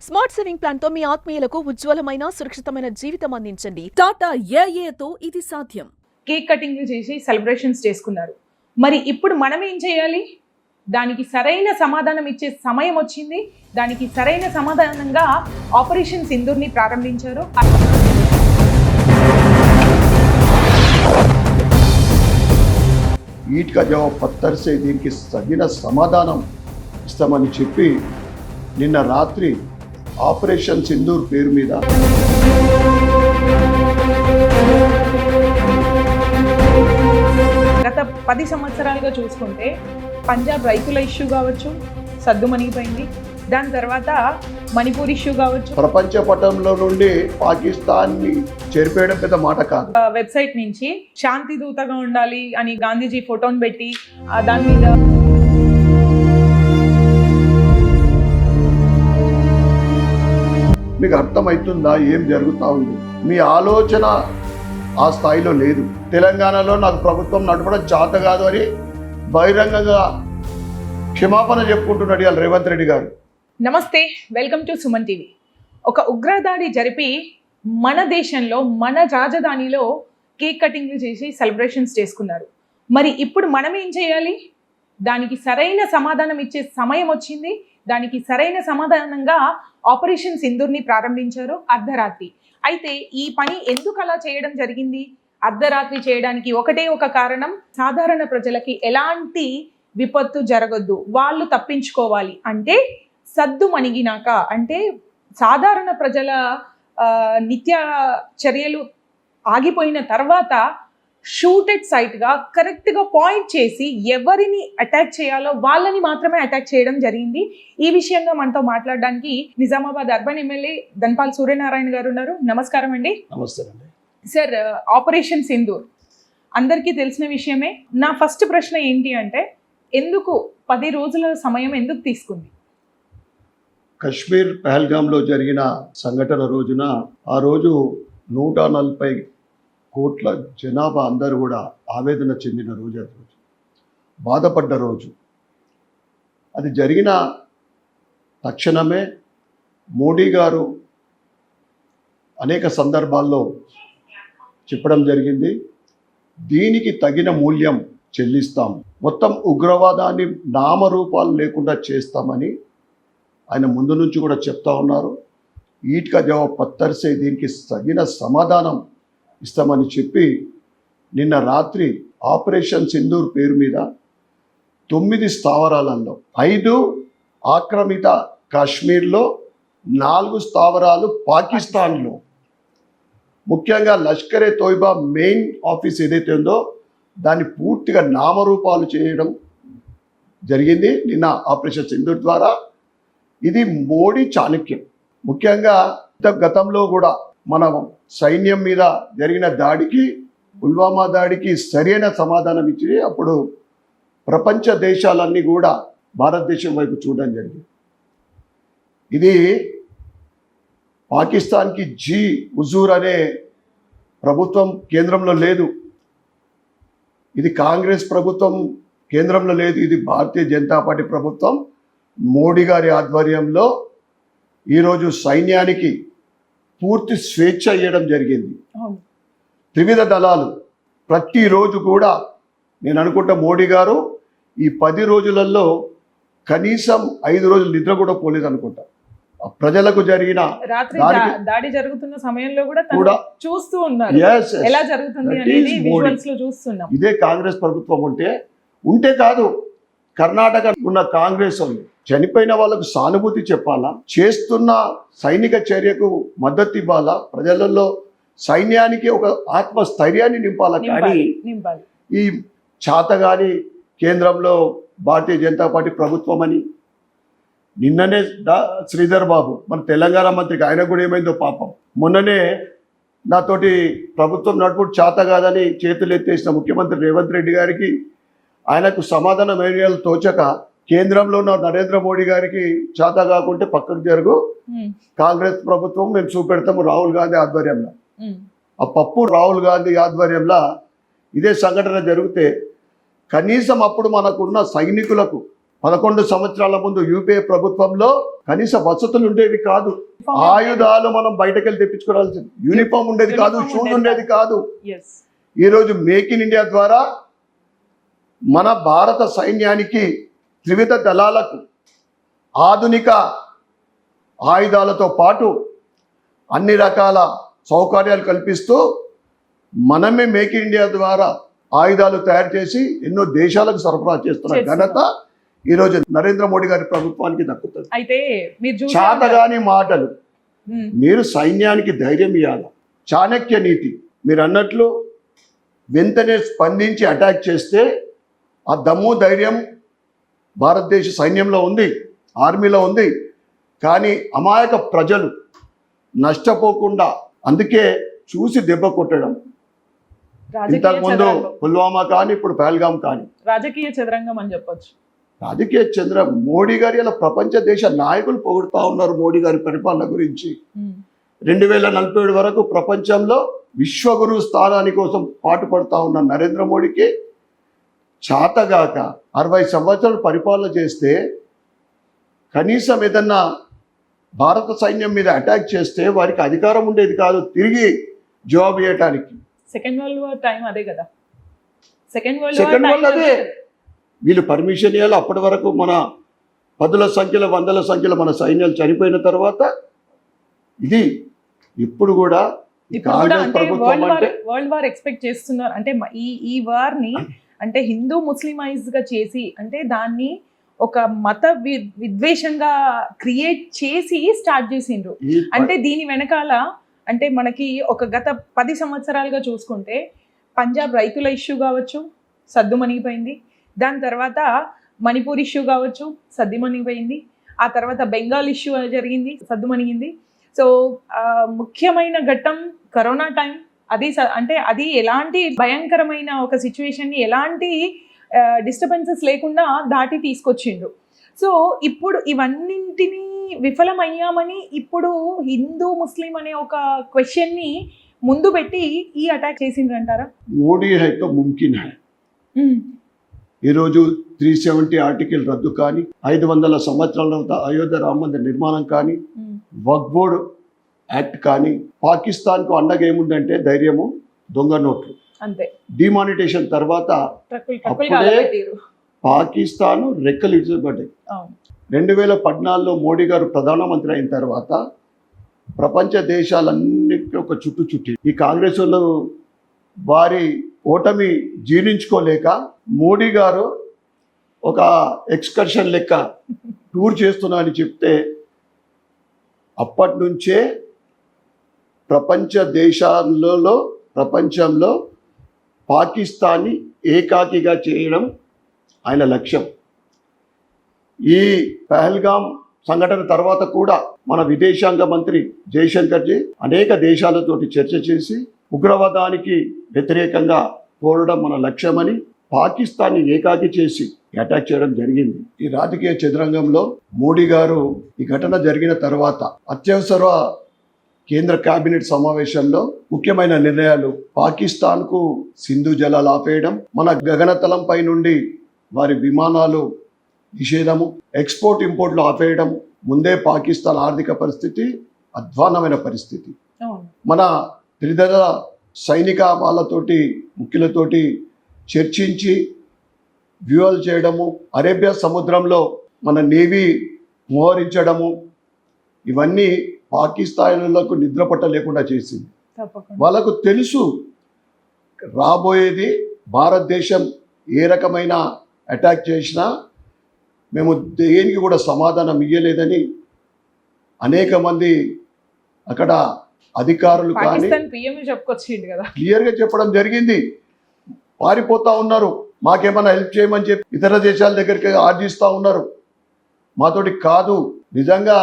Smart saving plan తో మీ ఆత్మీయులకు ఉజ్వలమైన సురక్షితమైన జీవితం అందించండి. టాటా ఏఏతో ఇది సాధ్యం. కేక్ కటింగ్ చేసి సెలబ్రేషన్స్ చేసుకున్నారు. మరి ఇప్పుడు మనం ఏం చేయాలి? దానికి సరైన సమాధానం ఇచ్చే సమయం వచ్చింది. దానికి సరైన సమాధానంగా ఆపరేషన్ సింధూర్ని ప్రారంభించారు. ईट का जवाब पत्थर से దీనికి తగిన సమాధానం ఇస్తామని చెప్పి నిన్న రాత్రి ఆపరేషన్ సింధూర్ పేరు మీద గత 10 సంవత్సరాలుగా చూసుకుంటే పంజాబ్ రైతుల ఇష్యూ కావచ్చు, సద్దుమణిగిపోయింది. దాని తర్వాత మణిపూర్ ఇష్యూ కావచ్చు. ప్రపంచ పటంలో నుండి పాకిస్తాన్ని చేర్పేయడం పెద్ద మాట కాదు. వెబ్సైట్ నుంచి శాంతి దూతగా ఉండాలి అని గాంధీజీ ఫోటోని పెట్టి దాని మీద మీకు అర్థమవుతుందా ఏం జరుగుతూ ఉంది? మీ ఆలోచన ఆ స్థాయిలో లేదు. తెలంగాణలో నాకు ప్రభుత్వం నడపడం చేత కాదు అని బహిరంగంగా క్షమాపణ చెప్పుకుంటున్నాడు ఇవాళ రేవంత్ రెడ్డి గారు. నమస్తే, వెల్కమ్ టు సుమన్ టీవీ. ఒక ఉగ్రదాడి జరిపి మన దేశంలో మన రాజధానిలో కేక్ కటింగ్లు చేసి సెలబ్రేషన్స్ చేసుకున్నారు. మరి ఇప్పుడు మనం ఏం చేయాలి? దానికి సరైన సమాధానం ఇచ్చే సమయం వచ్చింది. దానికి సరైన సమాధానంగా ఆపరేషన్ సింధూర్ని ప్రారంభించారు అర్ధరాత్రి. అయితే ఈ పని ఎందుకు అలా చేయడం జరిగింది? అర్ధరాత్రి చేయడానికి ఒకటే ఒక కారణం, సాధారణ ప్రజలకి ఎలాంటి విపత్తు జరగొద్దు, వాళ్ళు తప్పించుకోవాలి. అంటే సద్దు మణిగినాక, అంటే సాధారణ ప్రజల నిత్య చర్యలు ఆగిపోయిన తర్వాత షూటెడ్ సైట్గా కరెక్ట్గా పాయింట్ చేసి ఎవరిని అటాక్ చేయాలో వాళ్ళని మాత్రమే అటాక్ చేయడం జరిగింది. ఈ విషయంగా మనతో మాట్లాడడానికి నిజామాబాద్ అర్బన్ ఎమ్మెల్యే ధన్పాల్ సూర్యనారాయణ గారు ఉన్నారు. నమస్కారం అండి. నమస్తే అండి. సార్, ఆపరేషన్ సింధూర్ అందరికీ తెలిసిన విషయమే. నా ఫస్ట్ ప్రశ్న ఏంటి అంటే, ఎందుకు 10 రోజుల సమయం ఎందుకు తీసుకుంది? కశ్మీర్ పహల్గామ్లో జరిగిన సంఘటన రోజున ఆ రోజు 140 కోట్ల జనాభా అందరూ కూడా ఆవేదన చెందిన రోజు, అది రోజు బాధపడ్డ రోజు. అది జరిగిన తక్షణమే మోడీ గారు అనేక సందర్భాల్లో చెప్పడం జరిగింది, దీనికి తగిన మూల్యం చెల్లిస్తాం, మొత్తం ఉగ్రవాదాన్ని నామరూపాలు లేకుండా చేస్తామని ఆయన ముందు నుంచి కూడా చెప్తా ఉన్నారు. ఈట్కా జవాబ్ పత్తర్సే దీనికి తగిన సమాధానం ఇస్తామని చెప్పి నిన్న రాత్రి ఆపరేషన్ సింధూర్ పేరు మీద 9 స్థావరాలలో 5 ఆక్రమిత కాశ్మీర్లో, 4 స్థావరాలు పాకిస్తాన్లో, ముఖ్యంగా లష్కరే తోయిబా మెయిన్ ఆఫీస్ ఏదైతే ఉందో దాన్ని పూర్తిగా నామరూపాలు చేయడం జరిగింది నిన్న ఆపరేషన్ సింధూర్ ద్వారా. ఇది మోడీ చాణక్యం. ముఖ్యంగా గతంలో కూడా మన సైన్యం మీద జరిగిన దాడికి, పుల్వామా దాడికి సరైన సమాధానం ఇచ్చి అప్పుడు ప్రపంచ దేశాలన్నీ కూడా భారతదేశం వైపు చూడడం జరిగింది. ఇది పాకిస్తాన్కి జీ హుజూర్ అనే ప్రభుత్వం కేంద్రంలో లేదు, ఇది కాంగ్రెస్ ప్రభుత్వం కేంద్రంలో లేదు, ఇది భారతీయ జనతా పార్టీ ప్రభుత్వం మోడీ గారి ఆధ్వర్యంలో ఈరోజు సైన్యానికి పూర్తి స్వేచ్ఛ ఇవ్వడం జరిగింది. త్రివిధ దళాలు ప్రతిరోజు కూడా నేను అనుకుంటా మోడీ గారు ఈ 10 రోజులలో కనీసం 5 రోజులు నిద్ర కూడా పోలేదు అనుకుంటా. ప్రజలకు జరిగిన దాడి జరుగుతున్న సమయంలో కూడా చూస్తూ ఉన్నారు ఎలా జరుగుతుంది అనేది విజువల్స్ లో చూస్తున్నాం. ఇదే కాంగ్రెస్ ప్రభుత్వం ఉంటే కాదు, కర్ణాటక ఉన్న కాంగ్రెస్ వాళ్ళు చనిపోయిన వాళ్ళకు సానుభూతి చెప్పాలా, చేస్తున్న సైనిక చర్యకు మద్దతు ఇవ్వాలా, ప్రజలలో సైన్యానికి ఒక ఆత్మస్థైర్యాన్ని నింపాలా. కానీ ఈ చాతగాని కేంద్రంలో భారతీయ జనతా పార్టీ ప్రభుత్వం అని నిన్ననే శ్రీధర్ బాబు మన తెలంగాణ మంత్రికి, ఆయన కూడా ఏమైందో పాపం, మొన్ననే నాతోటి ప్రభుత్వం నడుపుడు చేత కాదని చేతులు ఎత్తేసిన ముఖ్యమంత్రి రేవంత్ రెడ్డి గారికి ఆయనకు సమాధానం ఏరియాలు తోచక కేంద్రంలో ఉన్న నరేంద్ర మోడీ గారికి చేత కాకుంటే పక్కకు జరుగు, కాంగ్రెస్ ప్రభుత్వం మేము చూపెడతాము రాహుల్ గాంధీ ఆధ్వర్యంలో. ఆ పప్పు రాహుల్ గాంధీ ఆధ్వర్యంలో ఇదే సంఘటన జరిగితే కనీసం అప్పుడు మనకున్న సైనికులకు 11 సంవత్సరాల ముందు యూపీఏ ప్రభుత్వంలో కనీస వసతులు ఉండేవి కాదు. ఆయుధాలు మనం బయటకెళ్ళి తెప్పించుకోవాల్సింది. యూనిఫామ్ ఉండేది కాదు, షూలు ఉండేది కాదు. ఎస్. ఈరోజు మేక్ ఇన్ ఇండియా ద్వారా మన భారత సైన్యానికి, త్రివిధ దళాలకు ఆధునిక ఆయుధాలతో పాటు అన్ని రకాల సౌకర్యాలు కల్పిస్తూ మనమే మేక్ ఇన్ ఇండియా ద్వారా ఆయుధాలు తయారు చేసి ఎన్నో దేశాలకు సరఫరా చేస్తున్న ఘనత ఈరోజు నరేంద్ర మోడీ గారి ప్రభుత్వానికి దక్కుతుంది. అయితే మీరు చాతగాని మాటలు, మీరు సైన్యానికి ధైర్యం ఇవ్వాలి. చాణక్య నీతి మీరు అన్నట్లు వెంటనే స్పందించి అటాక్ చేస్తే ఆ దమ్ము ధైర్యం భారతదేశ సైన్యంలో ఉంది, ఆర్మీలో ఉంది. కానీ అమాయక ప్రజలు నష్టపోకుండా, అందుకే చూసి దెబ్బ కొట్టడం. ఇంతకుముందు పుల్వామా కానీ, ఇప్పుడు పహల్గాం కానీ రాజకీయ చదరంగం అని చెప్పొచ్చు. రాజకీయ చంద్ర మోడీ గారి ఇలా ప్రపంచ దేశ నాయకులు పొగుడుతూ ఉన్నారు మోడీ గారి పరిపాలన గురించి. 2047 వరకు ప్రపంచంలో విశ్వగురు స్థానాని కోసం పాటుపడతా ఉన్న నరేంద్ర మోడీకి చాతగాక 60 సంవత్సరాలు పరిపాలన చేస్తే కనీసం ఏదన్నా భారత సైన్యం మీద అటాక్ చేస్తే వారికి అధికారం ఉండేది కాదు తిరిగి జవాబు ఇవ్వటానికి. సెకండ్ వరల్డ్ వార్ టైం అదే కదా. సెకండ్ వరల్డ్ అదే. వీళ్ళు పర్మిషన్ ఇవ్వాలి. అప్పటి వరకు మన 10ల సంఖ్యలో 100ల సంఖ్యలో మన సైన్యాలు చనిపోయిన తర్వాత ఇది ఇప్పుడు కూడా కాంగ్రెస్ ప్రభుత్వం అంటే వరల్డ్ వార్ ఎక్స్పెక్ట్ చేస్తున్నారు. అంటే ఈ వార్ ని అంటే హిందూ ముస్లిమైజ్ గా చేసి, అంటే దాన్ని ఒక మత విద్వేషంగా క్రియేట్ చేసి స్టార్ట్ చేసిండ్రు. అంటే దీని వెనకాల అంటే మనకి ఒక గత 10 సంవత్సరాలుగా చూసుకుంటే పంజాబ్ రైతుల ఇష్యూ కావచ్చు, సద్దుమణిగిపోయింది. దాని తర్వాత మణిపూర్ ఇష్యూ కావచ్చు, సద్దుమణిగిపోయింది. ఆ తర్వాత బెంగాల్ ఇష్యూ జరిగింది, సద్దుమణిగింది. సో ముఖ్యమైన ఘట్టం కరోనా టైం. అది అంటే అది ఎలాంటి భయంకరమైన ఒక సిచ్యువేషన్ని ఎలాంటి డిస్టర్బెన్సెస్ లేకుండా దాటి తీసుకొచ్చిండ్రు. సో ఇప్పుడు ఇవన్నింటినీ విఫలమయ్యామని ఇప్పుడు హిందూ ముస్లిం అనే ఒక క్వశ్చన్ని ముందు పెట్టి ఈ అటాక్ చేసిండ్రు అంటారా? మోడీ హైతో ముమ్కిన్ హై. ఈరోజు 370 ఆర్టికల్ రద్దు కానీ, 500 సంవత్సరాల తర్వాత అయోధ్య రామ మందిర నిర్మాణం కానీ, వక్ఫ్ బోర్డ్ యాక్ట్ కానీ, పాకిస్తాన్కు అండగా ఏముందంటే ధైర్యము, దొంగ నోట్లు. అంతే. డిమానిటేషన్ తర్వాత అప్పుడే పాకిస్తాన్ రెక్కలు ఇచ్చబడ్డాయి. 2014లో మోడీ గారు ప్రధానమంత్రి అయిన తర్వాత ప్రపంచ దేశాలన్నిటికీ ఒక చుట్టి ఈ కాంగ్రెస్ వాళ్ళు వారి ఓటమి జీర్ణించుకోలేక మోడీ గారు ఒక ఎక్స్కర్షన్ లెక్క టూర్ చేస్తున్నా అని చెప్తే అప్పటి నుంచే ప్రపంచ దేశాలలో ప్రపంచంలో పాకిస్తాన్ని ఏకాకిగా చేయడం ఆయన లక్ష్యం. ఈ పహల్గాం సంఘటన తర్వాత కూడా మన విదేశాంగ మంత్రి జయశంకర్జీ అనేక దేశాలతోటి చర్చ చేసి ఉగ్రవాదానికి వ్యతిరేకంగా పోరాడడం మన లక్ష్యమని పాకిస్తాన్ని ఏకాకి చేసి అటాక్ చేయడం జరిగింది. ఈ రాజకీయ చదరంగంలో మోడీ గారు ఈ ఘటన జరిగిన తర్వాత అత్యవసర కేంద్ర కేబినెట్ సమావేశంలో ముఖ్యమైన నిర్ణయాలు, పాకిస్తాన్కు సింధు జలాలు ఆపేయడం, మన గగనతలంపై నుండి వారి విమానాలు నిషేధము, ఎక్స్పోర్ట్ ఇంపోర్ట్లు ఆపేయడం. ముందే పాకిస్తాన్ ఆర్థిక పరిస్థితి అధ్వాన్నమైన పరిస్థితి. మన త్రిదళ సైనిక వాళ్ళతోటి ముఖ్యులతోటి చర్చించి వ్యూహాలు చేయడము, అరేబియా సముద్రంలో మన నేవీ మోహరించడము, ఇవన్నీ పాకిస్తాన్లకు నిద్రపట్ట లేకుండా చేసింది. వాళ్ళకు తెలుసు రాబోయేది భారతదేశం ఏ రకమైన అటాక్ చేసినా మేము దేనికి కూడా సమాధానం ఇయ్యలేదని అనేక మంది అక్కడ అధికారులు కానీ క్లియర్గా చెప్పడం జరిగింది. పారిపోతా ఉన్నారు, మాకేమైనా హెల్ప్ చేయమని చెప్పి ఇతర దేశాల దగ్గరికి ఆర్జిస్తూ ఉన్నారు. మాతోటి కాదు. నిజంగా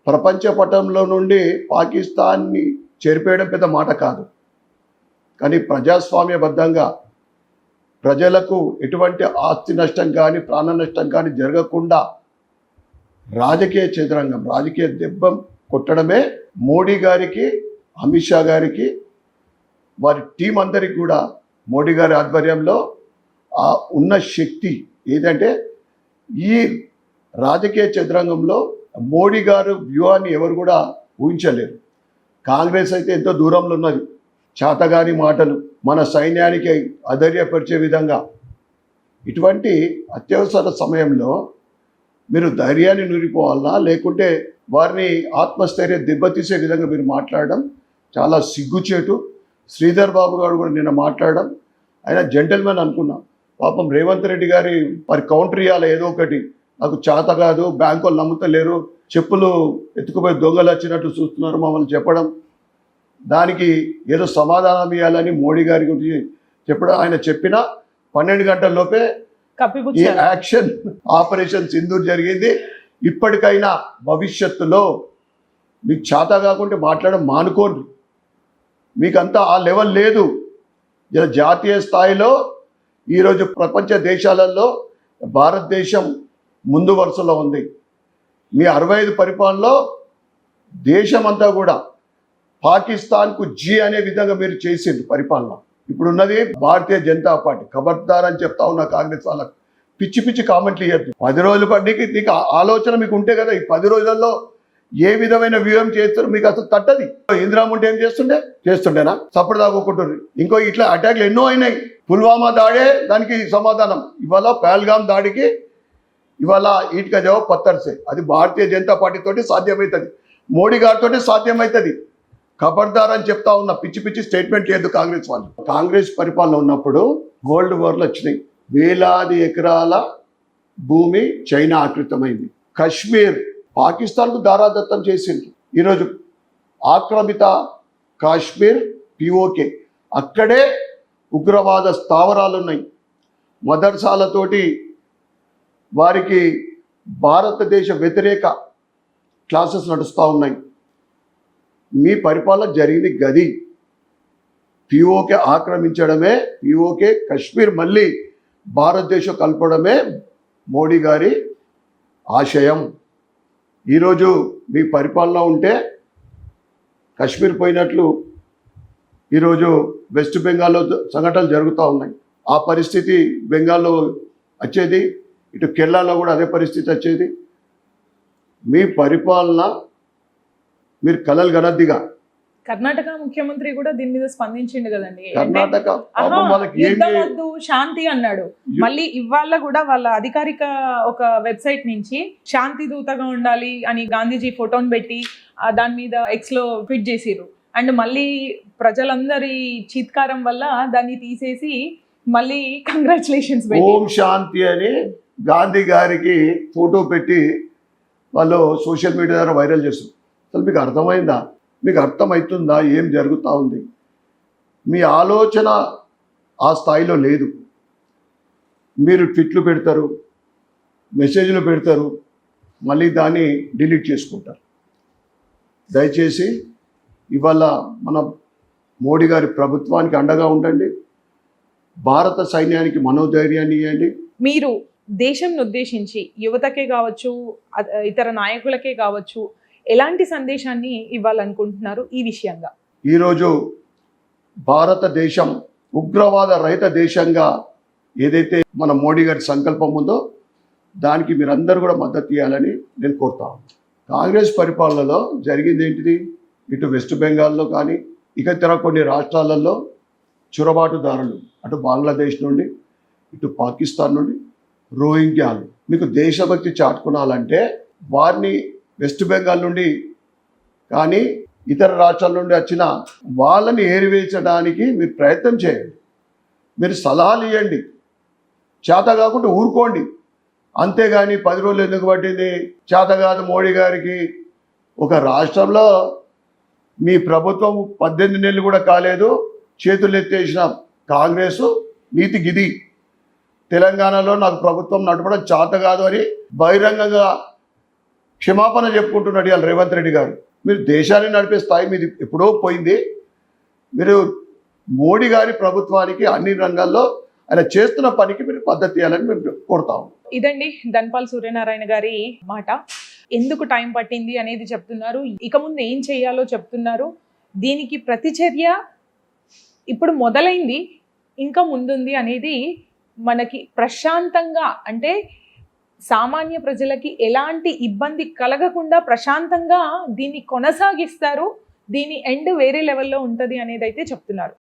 ప్రపంచ పటంలో నుండి పాకిస్తాన్ని చేరిపేయడం పెద్ద మాట కాదు, కానీ ప్రజాస్వామ్యబద్ధంగా ప్రజలకు ఎటువంటి ఆస్తి నష్టం కానీ ప్రాణ నష్టం కానీ జరగకుండా రాజకీయ చదరంగం, రాజకీయ దెబ్బం కొట్టడమే మోడీ గారికి, అమిత్ షా గారికి, వారి టీం అందరికి కూడా మోడీ గారి ఆధ్వర్యంలో ఉన్న శక్తి ఏదంటే ఈ రాజకీయ చదరంగంలో మోడీ గారు వ్యూహాన్ని ఎవరు కూడా ఊహించలేరు. కాంగ్రెస్ అయితే ఎంతో దూరంలో ఉన్నది. చేతగాని మాటలు, మన సైన్యానికి అధైర్యపరిచే విధంగా, ఇటువంటి అత్యవసర సమయంలో మీరు ధైర్యాన్ని నూరిపోవాలన్నా లేకుంటే వారిని ఆత్మస్థైర్యం దెబ్బతీసే విధంగా మీరు మాట్లాడడం చాలా సిగ్గుచేటు. శ్రీధర్ బాబు గారు కూడా నిన్న మాట్లాడడం, ఆయన జెంటల్మెన్ అనుకున్నాం. పాపం రేవంత్ రెడ్డి గారి మరి కౌంటర్ ఇవ్వాలి ఏదో ఒకటి. నాకు చేత కాదు, బ్యాంకు వాళ్ళు నమ్ముతలేరు, చెప్పులు ఎత్తుకుపోయి దొంగలు వచ్చినట్టు చూస్తున్నారు మమ్మల్ని చెప్పడం, దానికి ఏదో సమాధానం ఇవ్వాలని మోడీ గారి గురించి చెప్పడం. ఆయన చెప్పిన 12 గంటల లోపే ఈ కప్పిపుచ్చారు. యాక్షన్ ఆపరేషన్ సింధూర్ జరిగింది. ఇప్పటికైనా భవిష్యత్తులో మీకు చేత కాకుంటే మాట్లాడడం మానుకోండి. మీకంతా ఆ లెవెల్ లేదు. ఇలా జాతీయ స్థాయిలో ఈరోజు ప్రపంచ దేశాలలో భారతదేశం ముందు వరుసలో ఉంది. మీ 65 పరిపాలనలో దేశమంతా కూడా పాకిస్తాన్కు జీ అనే విధంగా మీరు చేసింది పరిపాలన. ఇప్పుడున్నది భారతీయ జనతా పార్టీ. ఖబర్దార్ అని చెప్తా ఉన్నా కాంగ్రెస్ వాళ్ళకు, పిచ్చి పిచ్చి కామెంట్లు ఇవ్వద్దు. 10 రోజులు పడికి నీకు ఆలోచన మీకు ఉంటే కదా, ఈ 10 రోజులలో ఏ విధమైన వ్యూహం చేస్తారు మీకు అసలు తట్టది. ఇందిరాముంటే ఏం చేస్తుండేనా? సప్పుడు దాక్కుంటారు. ఇంకో ఇట్లా అటాక్లు ఎన్నో అయినాయి. పుల్వామా దాడే దానికి సమాధానం. ఇవాళ పహల్గామ్ దాడికి ఇవాళ ఈట్కా జవాబు పత్తర్సే. అది భారతీయ జనతా పార్టీతోటి సాధ్యమవుతుంది, మోడీ గారితో సాధ్యమవుతుంది. ఖబర్దార్ అని చెప్తా ఉన్న, పిచ్చి పిచ్చి స్టేట్మెంట్ చేయొద్దు కాంగ్రెస్ వాళ్ళు. కాంగ్రెస్ పరిపాలన ఉన్నప్పుడు గోల్డ్ వార్లు వచ్చినాయి. వేలాది ఎకరాల భూమి చైనా ఆక్రమితమైంది. కశ్మీర్ పాకిస్తాన్కు దారాదత్తం చేసింది. ఈరోజు ఆక్రమిత కాశ్మీర్ పిఓకే, అక్కడే ఉగ్రవాద స్థావరాలు ఉన్నాయి. మదర్సాలతోటి వారికి భారతదేశ వ్యతిరేక క్లాసెస్ నడుస్తూ ఉన్నాయి. మీ పరిపాలన జరిగింది గది. పిఓకే ఆక్రమించడమే, పిఓకే కశ్మీర్ మళ్ళీ భారతదేశం కలపడమే మోడీ గారి ఆశయం. ఈరోజు మీ పరిపాలన ఉంటే కశ్మీర్ పోయినట్లు ఈరోజు వెస్ట్ బెంగాల్లో సంఘటనలు జరుగుతూ ఉన్నాయి. ఆ పరిస్థితి బెంగాల్లో వచ్చేది, ఇటు కేరళలో కూడా అదే పరిస్థితి వచ్చేది. మీ పరిపాలన మీరు కలలు కనద్దిగా. కర్ణాటక ముఖ్యమంత్రి కూడా దీని మీద స్పందించిండు కదండి. కర్ణాటక పాపం వాళ్ళకి యుద్ధం వద్దు, శాంతి అన్నాడు. మళ్ళీ ఇవాళ కూడా వాళ్ళ అధికారిక ఒక వెబ్సైట్ నుంచి శాంతి దూతగా ఉండాలి అని గాంధీజీ ఫోటోని పెట్టి దాని మీద ఎక్స్ లో ట్వీట్ చేసిర్రు. అండ్ మళ్ళీ ప్రజలందరి చీత్కారం వల్ల దాన్ని తీసేసి మళ్ళీ కంగ్రాచులేషన్స్ ఓం శాంతి అని గాంధీ గారికి ఫోటో పెట్టి వాళ్ళు సోషల్ మీడియా ద్వారా వైరల్ చేస్తారు. అసలు మీకు అర్థమైందా? మీకు అర్థమవుతుందా ఏం జరుగుతూ ఉంది? మీ ఆలోచన ఆ స్థాయిలో లేదు. మీరు ట్వీట్లు పెడతారు, మెసేజ్లు పెడతారు, మళ్ళీ దాన్ని డిలీట్ చేసుకుంటారు. దయచేసి ఇవాళ మన మోడీ గారి ప్రభుత్వానికి అండగా ఉండండి. భారత సైన్యానికి మనోధైర్యాన్ని ఇవ్వండి. మీరు దేశంను ఉద్దేశించి యువతకే కావచ్చు, ఇతర నాయకులకే కావచ్చు, ఎలాంటి సందేశాన్ని ఇవ్వాలనుకుంటున్నారు ఈ విషయంగా? ఈరోజు భారతదేశం ఉగ్రవాద రహిత దేశంగా ఏదైతే మన మోడీ గారి సంకల్పం ఉందో దానికి మీరందరూ కూడా మద్దతు ఇవ్వాలని నేను కోరుతాను. కాంగ్రెస్ పరిపాలనలో జరిగింది ఏంటిది? ఇటు వెస్ట్ బెంగాల్లో కానీ ఇతర కొన్ని రాష్ట్రాలలో చొరబాటుదారులు, అటు బంగ్లాదేశ్ నుండి ఇటు పాకిస్తాన్ నుండి రోహింగ్యాలు, మీకు దేశభక్తి చాటుకునాలంటే వారిని వెస్ట్ బెంగాల్ నుండి కానీ ఇతర రాష్ట్రాల నుండి వచ్చిన వాళ్ళని ఏరివేయడానికి మీరు ప్రయత్నం చేయండి. మీరు సలహాలు ఇవ్వండి. చేత కాకుండా ఊరుకోండి. అంతేగాని 10 రోజులు ఎందుకు పట్టింది, చేత కాదు మోడీ గారికి. ఒక రాష్ట్రంలో మీ ప్రభుత్వం 18 నెలలు కూడా కాలేదు, చేతులు ఎత్తేసిన కాంగ్రెస్ నీతి గిది. తెలంగాణలో నాకు ప్రభుత్వం నడపడం చేత కాదు అని బహిరంగంగా క్షమాపణ చెప్పుకుంటున్నాడు ఇవాళ రేవంత్ రెడ్డి గారు. మీరు దేశాన్ని నడిపే స్థాయి మీది ఎప్పుడో పోయింది. మీరు మోడీ గారి ప్రభుత్వానికి అన్ని రంగాల్లో ఆయన చేస్తున్న పనికి మీరు పద్ధతి ఇవ్వాలని మేము కోరుతాము. ఇదండి ధన్పాల్ సూర్యనారాయణ గారి మాట. ఎందుకు టైం పట్టింది అనేది చెప్తున్నారు, ఇక ముందు ఏం చేయాలో చెప్తున్నారు. దీనికి ప్రతిచర్య ఇప్పుడు మొదలైంది, ఇంకా ముందుంది అనేది మనకి ప్రశాంతంగా, అంటే సామాన్య ప్రజలకి ఎలాంటి ఇబ్బంది కలగకుండా ప్రశాంతంగా దీన్ని కొనసాగిస్తారు. దీని ఎండ్ వేరే లెవెల్లో ఉంటుంది అనేది అయితే చెప్తున్నారు.